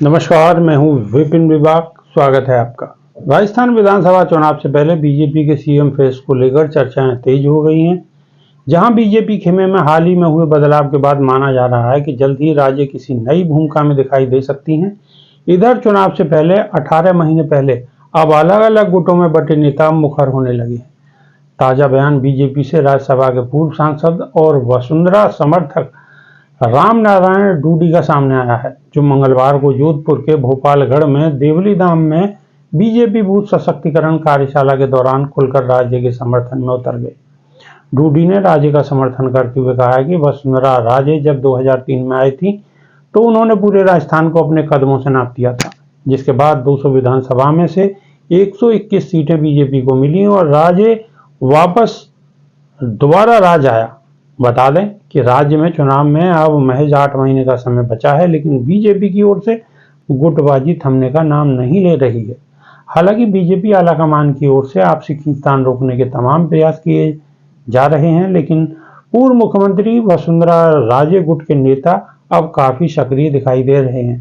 नमस्कार, मैं हूं विपिन विभाग। स्वागत है आपका। राजस्थान विधानसभा चुनाव से पहले बीजेपी के सीएम फेस को लेकर चर्चाएं तेज हो गई हैं। जहां बीजेपी खेमे में हाल ही में हुए बदलाव के बाद माना जा रहा है कि जल्द ही राज्य किसी नई भूमिका में दिखाई दे सकती हैं। इधर चुनाव से पहले 18 महीने पहले अब अलग अलग गुटों में बटे नेता मुखर होने लगे हैं। ताजा बयान बीजेपी से राज्यसभा के पूर्व सांसद और वसुंधरा समर्थक राम नारायण डूडी का सामने आया है, जो मंगलवार को जोधपुर के भोपालगढ़ में देवली धाम में बीजेपी बूथ सशक्तिकरण कार्यशाला के दौरान खुलकर राज्य के समर्थन में उतर गए। डूडी ने राज्य का समर्थन करते हुए कहा है कि वसुंधरा राजे जब 2003 में आई थी तो उन्होंने पूरे राजस्थान को अपने कदमों से नाप दिया था, जिसके बाद 200 विधानसभा में से 121 सीटें बीजेपी को मिली और राज्य वापस दोबारा राज आया। बता दें कि राज्य में चुनाव में अब महज 8 महीने का समय बचा है, लेकिन बीजेपी की ओर से गुटबाजी थमने का नाम नहीं ले रही है। हालांकि बीजेपी आलाकमान की ओर से आपसी खींचतान रोकने के तमाम प्रयास किए जा रहे हैं, लेकिन पूर्व मुख्यमंत्री वसुंधरा राजे गुट के नेता अब काफी सक्रिय दिखाई दे रहे हैं।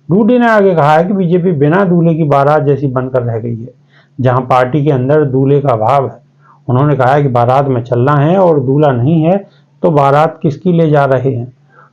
डूडी ने आगे कहा है कि बीजेपी बिना दूल्हे की बारात जैसी बनकर रह गई है, जहां पार्टी के अंदर दूल्हे का अभाव है। उन्होंने कहा है कि बारात में चलना है और दूल्हा नहीं है तो बारात किसकी ले जा रहे हैं।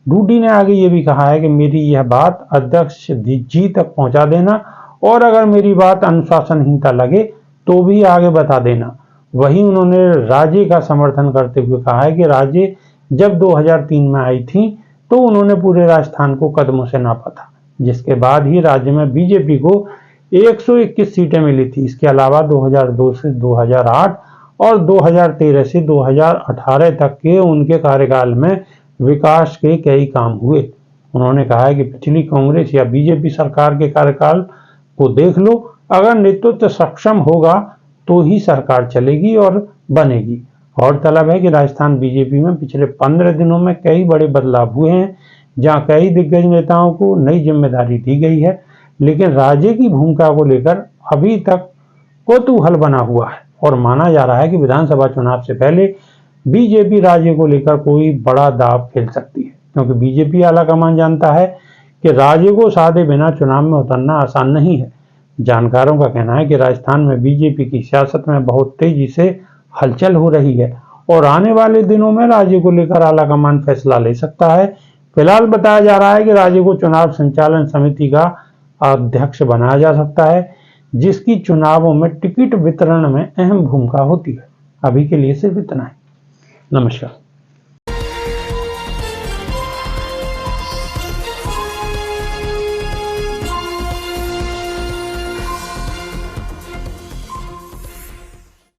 डूडी ने आगे ये भी कहा है कि मेरी यह बात अध्यक्ष जी तक पहुंचा देना और अगर मेरी बात अनुशासनहीनता लगे तो भी आगे बता देना। वहीं उन्होंने राज्य का समर्थन करते हुए कहा है कि राज्य जब 2003 में आई थी तो उन्होंने पूरे राजस्थान को कदमों से नापा था, जिसके बाद ही राज्य में बीजेपी को 121 सीटें मिली थी। इसके अलावा 2002 से 2008 और 2013 से 2018 तक के उनके कार्यकाल में विकास के कई काम हुए। उन्होंने कहा है कि पिछली कांग्रेस या बीजेपी सरकार के कार्यकाल को देख लो, अगर नेतृत्व सक्षम होगा तो ही सरकार चलेगी और बनेगी। गौरतलब है कि राजस्थान बीजेपी में पिछले 15 दिनों में कई बड़े बदलाव हुए हैं, जहां कई दिग्गज नेताओं को नई जिम्मेदारी दी गई है, लेकिन राज्य की भूमिका को लेकर अभी तक कौतूहल बना हुआ है और माना जा रहा है कि विधानसभा चुनाव से पहले बीजेपी राज्य को लेकर कोई बड़ा दांव खेल सकती है, क्योंकि बीजेपी आलाकमान जानता है कि राज्य को साधे बिना चुनाव में उतरना आसान नहीं है। जानकारों का कहना है कि राजस्थान में बीजेपी की सियासत में बहुत तेजी से हलचल हो रही है और आने वाले दिनों में राज्य को लेकर आलाकमान फैसला ले सकता है। फिलहाल बताया जा रहा है कि राज्य को चुनाव संचालन समिति का अध्यक्ष बनाया जा सकता है, जिसकी चुनावों में टिकट वितरण में अहम भूमिका होती है। अभी के लिए सिर्फ इतना ही। नमस्कार।